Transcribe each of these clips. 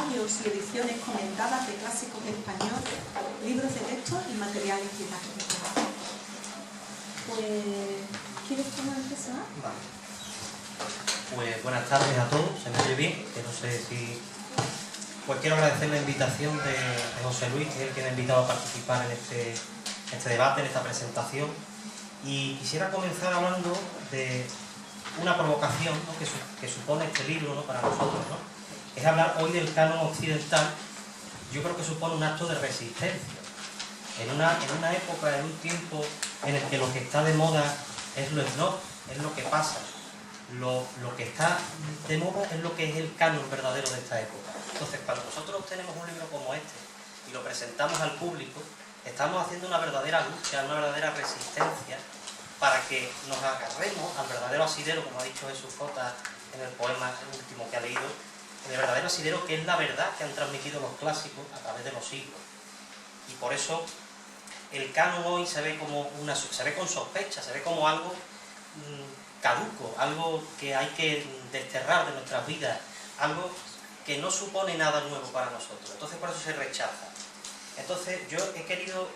ensayos y ediciones comentadas de clásicos españoles, libros de texto y materiales didácticos. Pues, ¿quieres tú empezar? Vale. Pues buenas tardes a todos, se me oye bien, que no sé si... Pues quiero agradecer la invitación de José Luis, que es el que me ha invitado a participar en este debate, en esta presentación. Y quisiera comenzar hablando de una provocación, ¿no?, que supone este libro, ¿no?, para nosotros, ¿no? Es hablar hoy del canon occidental. Yo creo que supone un acto de resistencia. En una época, en un tiempo en el que lo que está de moda es lo snob, es lo que pasa. Lo que está de moda es lo que es el canon verdadero de esta época. Entonces, cuando nosotros tenemos un libro como este y lo presentamos al público, estamos haciendo una verdadera lucha, una verdadera resistencia para que nos agarremos al verdadero asidero, como ha dicho Jesús Cota en el poema último que ha leído, en el verdadero asidero, que es la verdad que han transmitido los clásicos a través de los siglos. Y por eso el canon hoy se ve con sospecha, se ve como algo caduco, algo que hay que desterrar de nuestras vidas, algo que no supone nada nuevo para nosotros. Entonces por eso se rechaza. Entonces yo he querido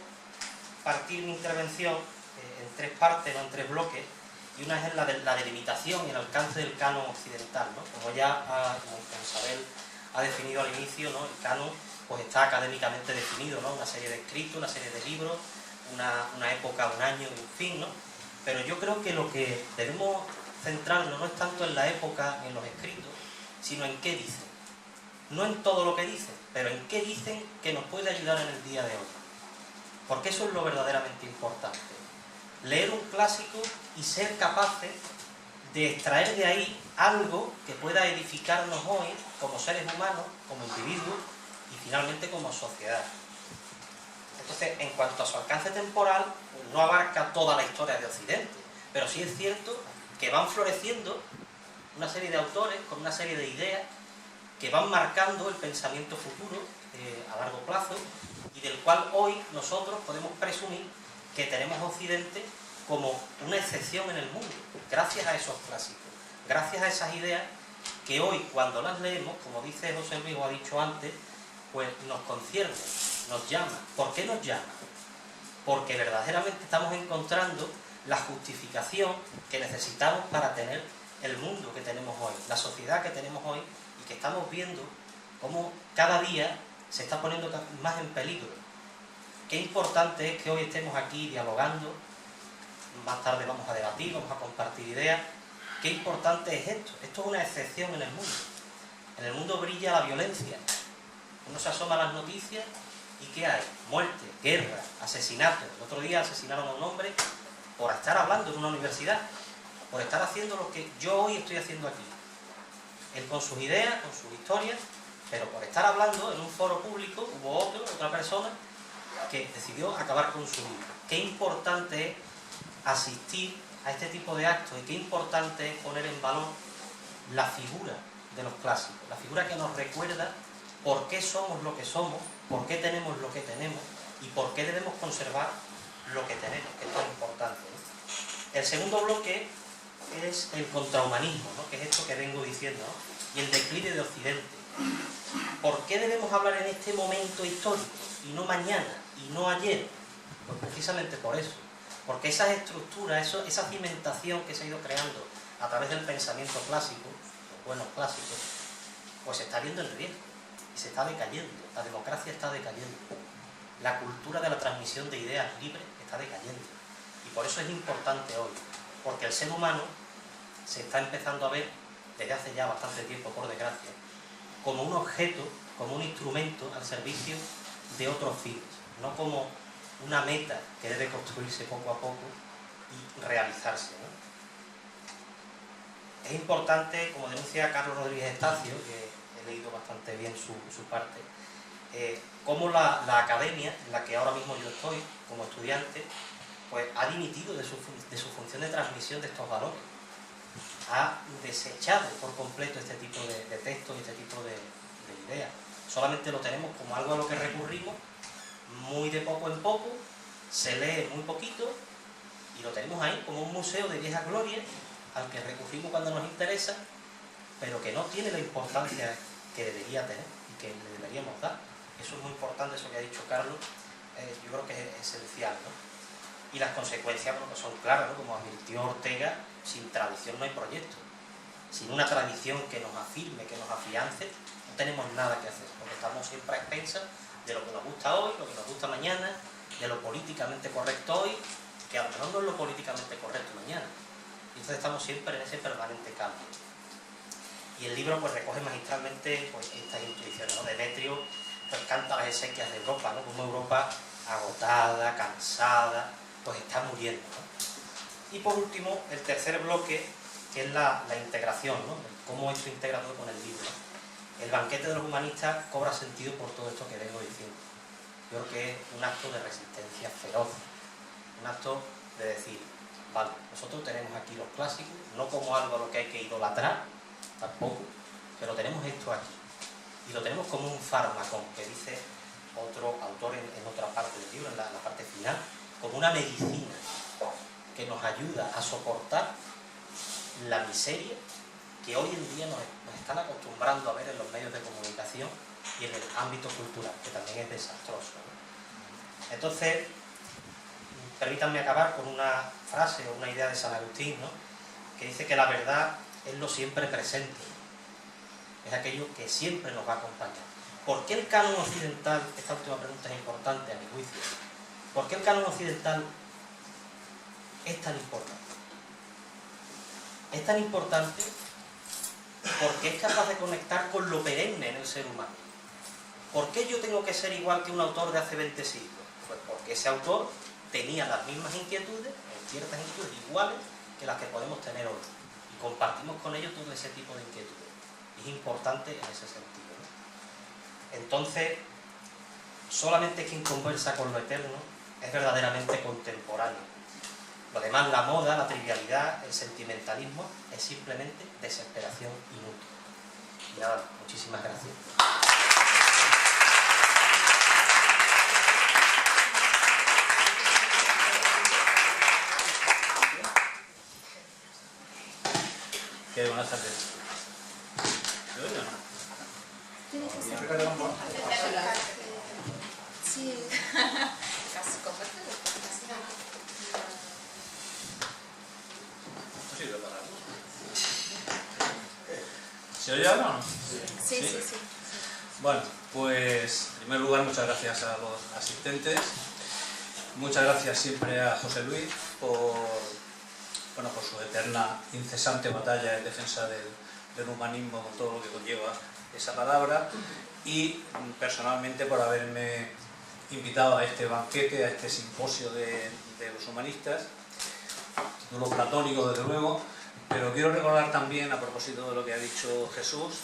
partir mi intervención en tres partes, no en tres bloques, y una es la delimitación y el alcance del canon occidental, ¿no? Como Isabel ha definido al inicio, ¿no? El canon pues está académicamente definido, ¿no? Una serie de escritos, una serie de libros, una época, un año, en fin, ¿no? Pero yo creo que lo que debemos centrarnos no es tanto en la época ni en los escritos, sino en qué dicen. No en todo lo que dicen, pero en qué dicen que nos puede ayudar en el día de hoy. Porque eso es lo verdaderamente importante. Leer un clásico y ser capaces de extraer de ahí algo que pueda edificarnos hoy como seres humanos, como individuos y finalmente como sociedad. Entonces, en cuanto a su alcance temporal, no abarca toda la historia de Occidente, pero sí es cierto que van floreciendo una serie de autores con una serie de ideas que van marcando el pensamiento futuro a largo plazo y del cual hoy nosotros podemos presumir que tenemos Occidente como una excepción en el mundo, gracias a esos clásicos, gracias a esas ideas que hoy, cuando las leemos, como dice José Luis o ha dicho antes, pues nos concierne, nos llama. ¿Por qué nos llama? Porque verdaderamente estamos encontrando la justificación que necesitamos para tener el mundo que tenemos hoy, la sociedad que tenemos hoy, y que estamos viendo cómo cada día se está poniendo más en peligro. Qué importante es que hoy estemos aquí dialogando, más tarde vamos a debatir, vamos a compartir ideas. Qué importante es esto. Esto es una excepción en el mundo. En el mundo brilla la violencia. Uno se asoma a las noticias y ¿qué hay? Muerte, guerra, asesinatos. El otro día asesinaron a un hombre por estar hablando en una universidad, por estar haciendo lo que yo hoy estoy haciendo aquí. Él con sus ideas, con sus historias, pero por estar hablando en un foro público hubo otra persona que decidió acabar con su vida. Qué importante es asistir a este tipo de actos y qué importante es poner en valor la figura de los clásicos, la figura que nos recuerda por qué somos lo que somos, por qué tenemos lo que tenemos y por qué debemos conservar lo que tenemos, que es tan importante, ¿no? El segundo bloque es el contrahumanismo, ¿no?, que es esto que vengo diciendo, ¿no?, y el declive de Occidente. ¿Por qué debemos hablar en este momento histórico y no mañana y no ayer? Pues precisamente por eso, porque esas estructuras, esa cimentación que se ha ido creando a través del pensamiento clásico, los buenos clásicos, pues se está viendo en riesgo y se está decayendo, la democracia está decayendo, la cultura de la transmisión de ideas libres está decayendo, y por eso es importante hoy, porque el ser humano se está empezando a ver, desde hace ya bastante tiempo, por desgracia, como un objeto, como un instrumento al servicio de otros fines, no como una meta que debe construirse poco a poco y realizarse, ¿no? Es importante, como denuncia Carlos Rodríguez Estacio, que he leído bastante bien su parte, cómo la academia, en la que ahora mismo yo estoy como estudiante, pues ha dimitido de su función de transmisión de estos valores, ha desechado por completo este tipo de textos y este tipo de ideas. Solamente lo tenemos como algo a lo que recurrimos muy de poco en poco, se lee muy poquito y lo tenemos ahí como un museo de viejas glorias al que recurrimos cuando nos interesa, pero que no tiene la importancia que debería tener y que le deberíamos dar. Eso es muy importante, eso que ha dicho Carlos, yo creo que es esencial, ¿no? Y las consecuencias, bueno, pues son claras, ¿no? Como advirtió Ortega, sin tradición no hay proyecto. Sin una tradición que nos afirme, que nos afiance, no tenemos nada que hacer, porque estamos siempre a expensas de lo que nos gusta hoy, lo que nos gusta mañana, de lo políticamente correcto hoy, que a lo mejor no es lo políticamente correcto mañana. Y entonces estamos siempre en ese permanente cambio. Y el libro pues recoge magistralmente pues, estas intuiciones, ¿no? Demetrio pues canta las exequias de Europa, ¿no? Como Europa agotada, cansada, pues está muriendo, ¿no? Y por último, el tercer bloque, que es la integración, ¿no? Cómo esto integra todo con el libro, ¿no? El banquete de los humanistas cobra sentido por todo esto que vengo diciendo. Yo creo que es un acto de resistencia feroz, un acto de decir, vale, nosotros tenemos aquí los clásicos, no como algo a lo que hay que idolatrar, tampoco, pero tenemos esto aquí. Y lo tenemos como un fármaco, que dice otro autor en otra parte del libro, en la parte final, como una medicina que nos ayuda a soportar la miseria que hoy en día nos están acostumbrando a ver en los medios de comunicación y en el ámbito cultural, que también es desastroso, ¿no? Entonces, permítanme acabar con una frase o una idea de San Agustín, ¿no? Que dice que la verdad es lo siempre presente, es aquello que siempre nos va a acompañar. ¿Por qué el canon occidental, esta última pregunta es importante a mi juicio, por qué el canon occidental es tan importante? Es tan importante porque es capaz de conectar con lo perenne en el ser humano. ¿Por qué yo tengo que ser igual que un autor de hace 20 siglos? Pues porque ese autor tenía las mismas inquietudes, o ciertas inquietudes iguales que las que podemos tener hoy. Y compartimos con ellos todo ese tipo de inquietudes. Es importante en ese sentido, ¿no? Entonces, solamente quien conversa con lo eterno es verdaderamente contemporáneo. Lo demás, la moda, la trivialidad, el sentimentalismo, es simplemente desesperación inútil. Y nada, muchísimas gracias. ¿Qué? Buenas tardes. ¿Me oye o no? Sí, casi compartido. ¿Esto sirve para algo? ¿Se oye ahora o no? Sí. Bueno, pues en primer lugar muchas gracias a los asistentes. Muchas gracias siempre a José Luis por su eterna, incesante batalla en defensa del humanismo con todo lo que conlleva esa palabra, y personalmente por haberme invitado a este banquete, a este simposio de los humanistas, de los platónicos desde luego, pero quiero recordar también, a propósito de lo que ha dicho Jesús,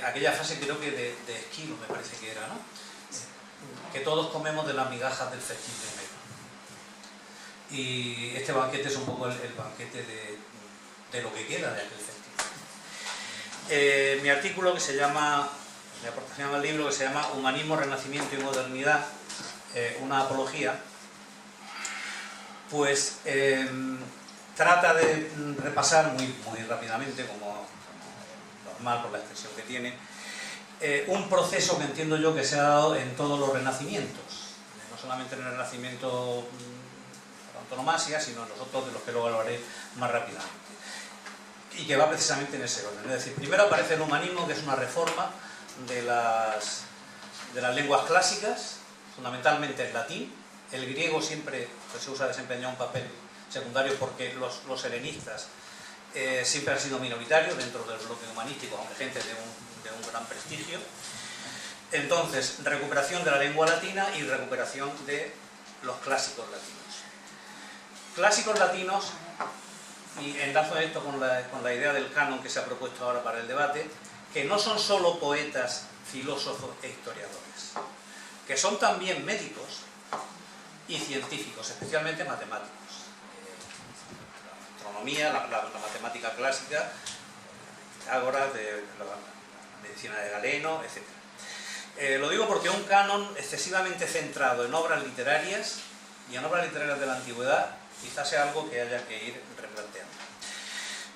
aquella frase creo que de Esquilo me parece que era, ¿no? Que todos comemos de las migajas del festín de enero. Y este banquete es un poco el banquete de lo que queda de aquel festín. Mi artículo que se llama, mi aportación al libro que se llama Humanismo, Renacimiento y Modernidad, una apología, pues trata de repasar muy rápidamente, como normal por la extensión que tiene, un proceso que entiendo yo que se ha dado en todos los renacimientos, no solamente en el Renacimiento por antonomasia, sino en los otros, de los que luego hablaré más rápidamente, y que va precisamente en ese orden. Es decir, primero aparece el humanismo, que es una reforma de las lenguas clásicas, fundamentalmente el latín. El griego siempre pues, se usa a desempeñar un papel secundario porque los helenistas siempre han sido minoritarios dentro del bloque humanístico, aunque gente de un gran prestigio. Entonces, recuperación de la lengua latina y recuperación de los clásicos latinos. Clásicos latinos, y enlazo esto con la idea del canon que se ha propuesto ahora para el debate, que no son solo poetas, filósofos e historiadores, que son también médicos y científicos, especialmente matemáticos. La astronomía, la matemática clásica, Pitágoras, de la medicina de Galeno, etc. Lo digo porque un canon excesivamente centrado en obras literarias y en obras literarias de la antigüedad quizás sea algo que haya que ir replanteando.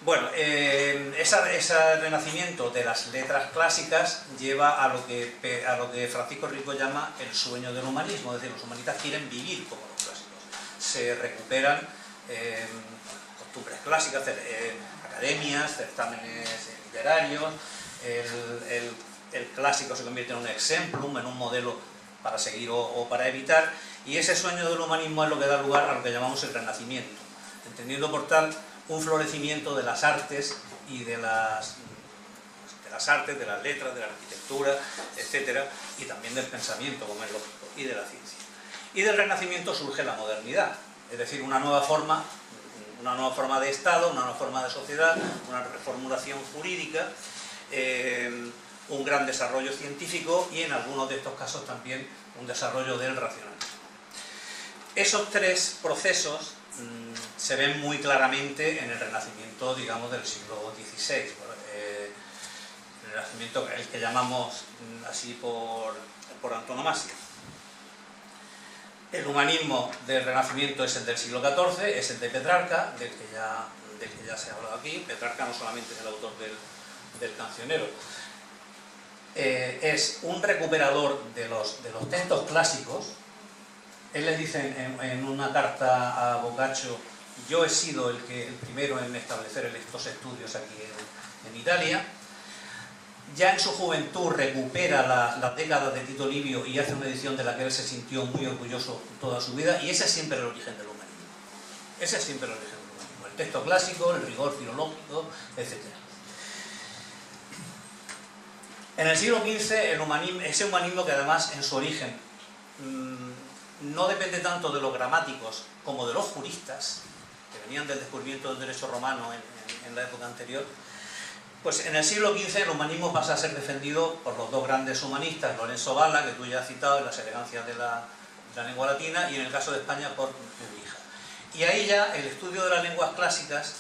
Bueno, ese renacimiento de las letras clásicas lleva a lo que Francisco Rico llama el sueño del humanismo, es decir, los humanistas quieren vivir como los clásicos. Se recuperan costumbres clásicas, academias, certámenes literarios, el clásico se convierte en un exemplum, en un modelo para seguir o para evitar, y ese sueño del humanismo es lo que da lugar a lo que llamamos el Renacimiento, entendiendo por tal un florecimiento de las artes y de las artes, de las letras, de la arquitectura, etcétera, y también del pensamiento, como es lógico, y de la ciencia. Y del Renacimiento surge la modernidad, es decir, una nueva forma de Estado, una nueva forma de sociedad, una reformulación jurídica, un gran desarrollo científico y en algunos de estos casos también un desarrollo del racionalismo. Esos tres procesos se ven muy claramente en el Renacimiento, digamos, del siglo XVI, el Renacimiento el que llamamos así por antonomasia. El humanismo del Renacimiento es el del siglo XIV, es el de Petrarca, del que ya se ha hablado aquí. Petrarca no solamente es el autor del Cancionero, es un recuperador de los textos clásicos. Él le dice en una carta a Boccaccio: yo he sido el primero en establecer estos estudios aquí en Italia. Ya en su juventud recupera las décadas de Tito Livio y hace una edición de la que él se sintió muy orgulloso toda su vida, y ese es siempre el origen del humanismo. Ese es siempre el origen del humanismo. El texto clásico, el rigor filológico, etc. En el siglo XV, ese humanismo que además en su origen no depende tanto de los gramáticos como de los juristas, que venían del descubrimiento del derecho romano en la época anterior, pues en el siglo XV el humanismo pasa a ser defendido por los dos grandes humanistas, Lorenzo Valla, que tú ya has citado, en las elegancias de la lengua latina, y en el caso de España por Nebrija. Y ahí ya el estudio de las lenguas clásicas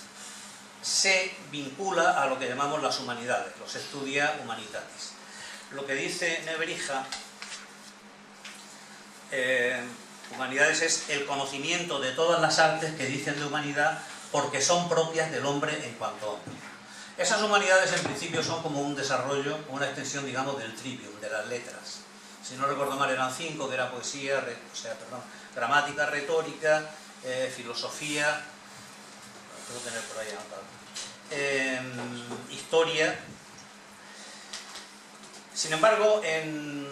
se vincula a lo que llamamos las humanidades, los studia humanitatis. Lo que dice Nebrija, humanidades es el conocimiento de todas las artes que dicen de humanidad porque son propias del hombre en cuanto hombre. Esas humanidades en principio son como un desarrollo, una extensión, digamos, del trivium, de las letras. Si no recuerdo mal eran 5, que era poesía, gramática, retórica, filosofía, puedo tener por ahí anotado, historia. Sin embargo, en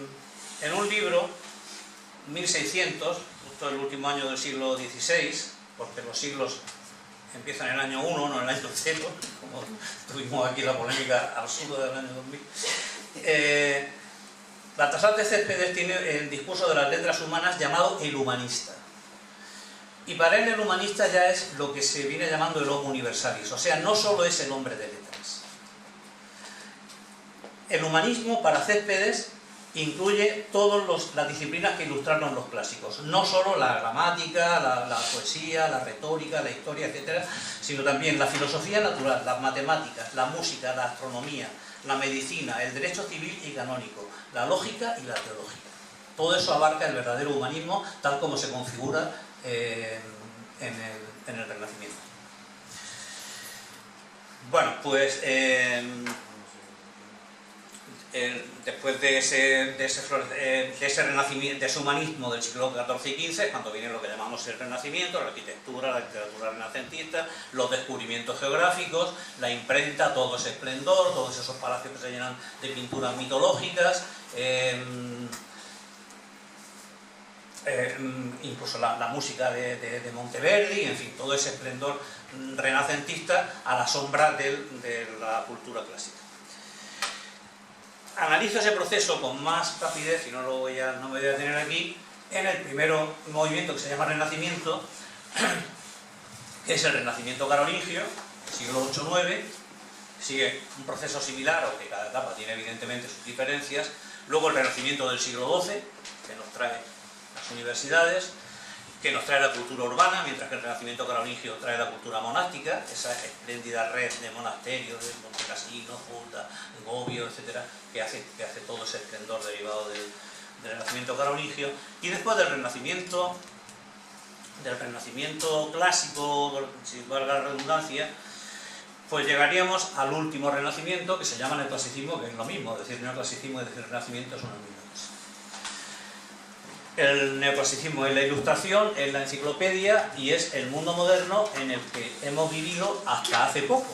un libro, 1600, justo el último año del siglo XVI, porque los siglos empiezan en el año 1, no en el año 0, como tuvimos aquí la polémica absurda del año 2000. Baltasar de Céspedes tiene el discurso de las letras humanas llamado el humanista. Y para él el humanista ya es lo que se viene llamando el homo universalis, o sea, no solo es el hombre de letras. El humanismo para Céspedes incluye todas las disciplinas que ilustraron los clásicos, no solo la gramática, la poesía, la retórica, la historia, etc., sino también la filosofía natural, las matemáticas, la música, la astronomía, la medicina, el derecho civil y canónico, la lógica y la teología. Todo eso abarca el verdadero humanismo tal como se configura en el Renacimiento. Bueno, pues después de ese renacimiento, de ese humanismo del siglo XIV y XV, cuando viene lo que llamamos el Renacimiento, la arquitectura, la literatura renacentista, los descubrimientos geográficos, la imprenta, todo ese esplendor, todos esos palacios que se llenan de pinturas mitológicas, incluso la música de Monteverdi, en fin, todo ese esplendor renacentista a la sombra de la cultura clásica. Analizo ese proceso con más rapidez, y no me voy a detener aquí, en el primer movimiento que se llama Renacimiento, que es el Renacimiento carolingio, siglo VIII-IX, sigue un proceso similar, aunque cada etapa tiene evidentemente sus diferencias. Luego el Renacimiento del siglo XII, que nos trae las universidades, que nos trae la cultura urbana, mientras que el Renacimiento carolingio trae la cultura monástica, esa espléndida red de monasterios, de Montecasino, Fulda, Bobbio, etcétera, que hace todo ese esplendor derivado del Renacimiento carolingio. Y después del Renacimiento clásico, si valga la redundancia, pues llegaríamos al último renacimiento, que se llama neoclasicismo, que es lo mismo, decir neoclasicismo y decir renacimiento es una misma cosa. El neoclasicismo es la ilustración, es la enciclopedia y es el mundo moderno en el que hemos vivido hasta hace poco.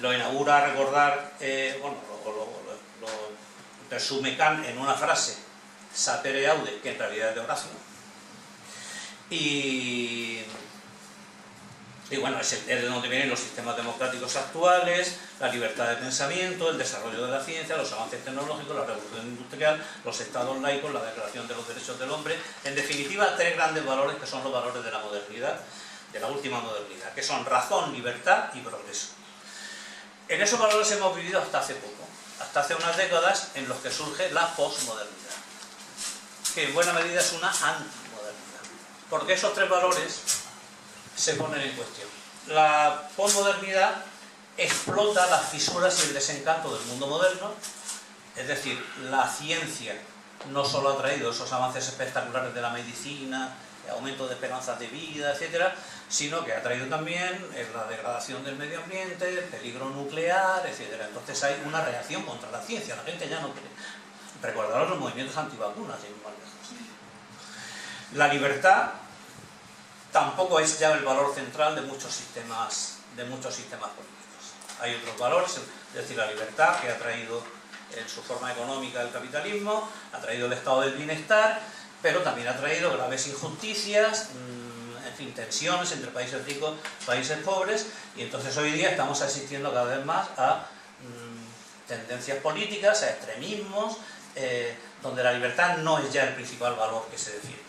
Lo inaugura a recordar, bueno, lo resume Kant en una frase, sapere aude, que en realidad es de Horacio. Y bueno, es de donde vienen los sistemas democráticos actuales, la libertad de pensamiento, el desarrollo de la ciencia, los avances tecnológicos, la revolución industrial, los estados laicos, la declaración de los derechos del hombre. En definitiva, tres grandes valores que son los valores de la modernidad, de la última modernidad, que son razón, libertad y progreso. En esos valores hemos vivido hasta hace poco, hasta hace unas décadas en los que surge la posmodernidad, que en buena medida es una antimodernidad, porque esos tres valores se ponen en cuestión. La posmodernidad explota las fisuras y el desencanto del mundo moderno, es decir, la ciencia no solo ha traído esos avances espectaculares de la medicina, el aumento de esperanzas de vida, etcétera, sino que ha traído también la degradación del medio ambiente, el peligro nuclear, etcétera. Entonces hay una reacción contra la ciencia, la gente ya no cree. Recordaros los movimientos antivacunas, y más lejos. La libertad tampoco es ya el valor central de muchos sistemas políticos. Hay otros valores, es decir, la libertad que ha traído en su forma económica el capitalismo, ha traído el estado del bienestar, pero también ha traído graves injusticias, en fin, tensiones entre países ricos y países pobres, y entonces hoy día estamos asistiendo cada vez más a tendencias políticas, a extremismos, donde la libertad no es ya el principal valor que se defiende.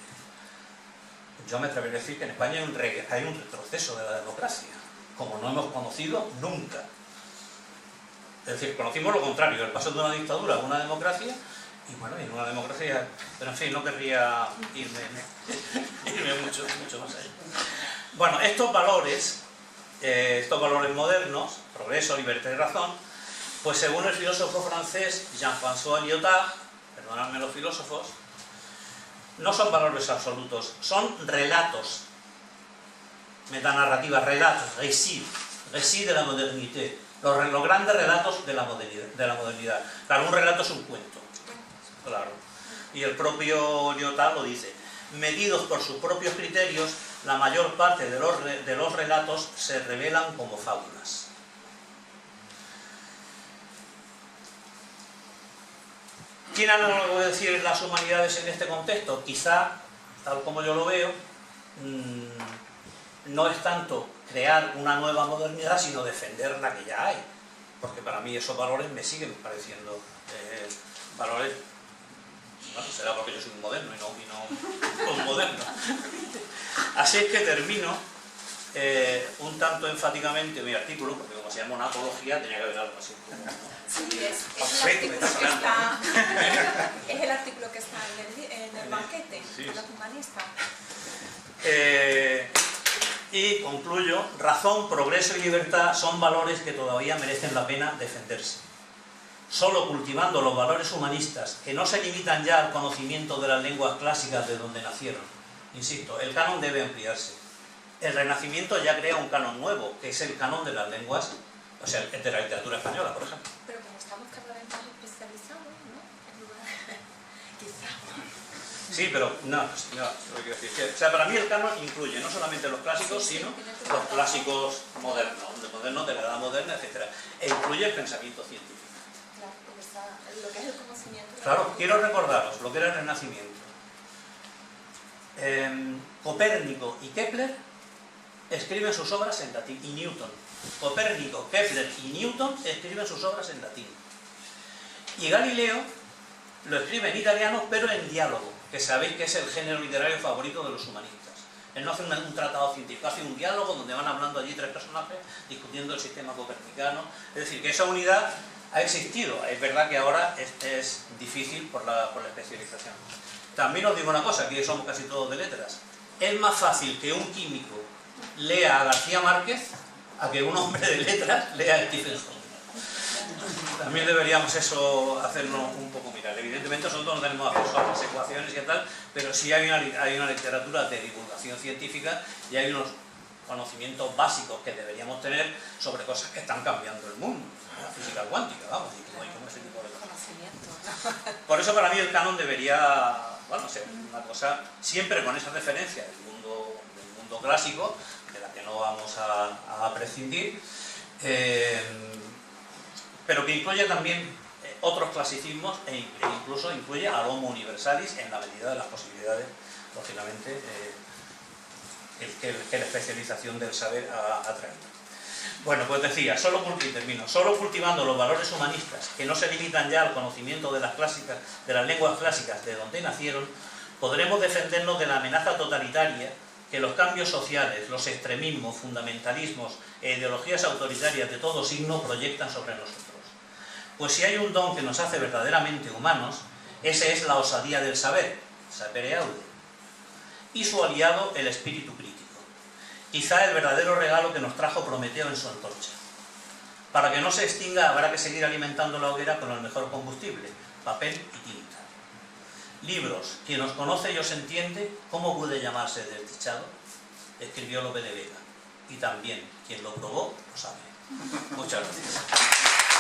Yo me atrevería a decir que en España hay un retroceso de la democracia, como no hemos conocido nunca. Es decir, conocimos lo contrario, el paso de una dictadura a una democracia, y bueno, en una democracia, pero en fin, no querría irme mucho más allá. Bueno, estos valores modernos, progreso, libertad y razón, pues según el filósofo francés Jean-François Lyotard, perdonadme los filósofos, no son valores absolutos, son relatos, metanarrativas, relatos, récits de la modernité, los grandes relatos de la modernidad. Claro, un relato es un cuento. Claro. Y el propio Lyotard lo dice, medidos por sus propios criterios, la mayor parte de los relatos se revelan como fábulas. ¿Tiene algo que decir las humanidades en este contexto? Quizá, tal como yo lo veo, no es tanto crear una nueva modernidad, sino defender la que ya hay. Porque para mí esos valores me siguen pareciendo valores. Bueno, será porque yo soy un moderno y no un moderno. Así es que termino un tanto enfáticamente mi artículo, porque como se llama una apología, tenía que haber algo así. Sí, es el artículo que está en el banquete, sí, de los humanistas. Y concluyo, razón, progreso y libertad son valores que todavía merecen la pena defenderse. Solo cultivando los valores humanistas, que no se limitan ya al conocimiento de las lenguas clásicas de donde nacieron. Insisto, el canon debe ampliarse. El Renacimiento ya crea un canon nuevo, que es el canon de las lenguas, o sea, de la literatura española, por ejemplo. Pero como estamos cada vez más especializados, ¿no? En lugar quizá. Sí, pero no, lo que quiero decir. O sea, para mí el canon incluye no solamente los clásicos, sino los clásicos modernos de la edad moderna, etc. E incluye el pensamiento científico. Lo que es el conocimiento. Claro, quiero recordaros lo que era el Renacimiento. Copérnico y Kepler escriben sus obras en latín, y Newton. Copérnico, Kepler y Newton escriben sus obras en latín. Y Galileo lo escribe en italiano, pero en diálogo, que sabéis que es el género literario favorito de los humanistas. Él no hace un tratado científico, hace un diálogo donde van hablando allí tres personajes discutiendo el sistema copernicano. Es decir, que esa unidad ha existido. Es verdad que ahora es difícil por la especialización. También os digo una cosa, aquí somos casi todos de letras. Es más fácil que un químico lea a García Márquez a que un hombre de letras lea a Stephen Hawking. También deberíamos eso hacernos un poco mirar. Evidentemente nosotros no tenemos acceso a las ecuaciones y tal, pero sí hay una literatura de divulgación científica y hay unos conocimientos básicos que deberíamos tener sobre cosas que están cambiando el mundo. La física cuántica, vamos, y como ese tipo de cosas. Por eso para mí el canon debería, bueno, ser una cosa siempre con esa referencia del mundo clásico, de la que no vamos a prescindir, pero que incluye también otros clasicismos e incluso incluye al Homo Universalis en la medida de las posibilidades, lógicamente, que la especialización del saber ha traído. Bueno, pues decía, solo cultivando los valores humanistas, que no se limitan ya al conocimiento de las lenguas clásicas de donde nacieron, podremos defendernos de la amenaza totalitaria que los cambios sociales, los extremismos, fundamentalismos e ideologías autoritarias de todo signo proyectan sobre nosotros. Pues si hay un don que nos hace verdaderamente humanos, ese es la osadía del saber, sapere aude, y su aliado, el espíritu crítico. Quizá el verdadero regalo que nos trajo Prometeo en su antorcha. Para que no se extinga habrá que seguir alimentando la hoguera con el mejor combustible, papel y tinta. Libros, quien os conoce y os entiende, ¿cómo puede llamarse desdichado? Escribió Lope de Vega. Y también, quien lo probó, lo sabe. Muchas gracias.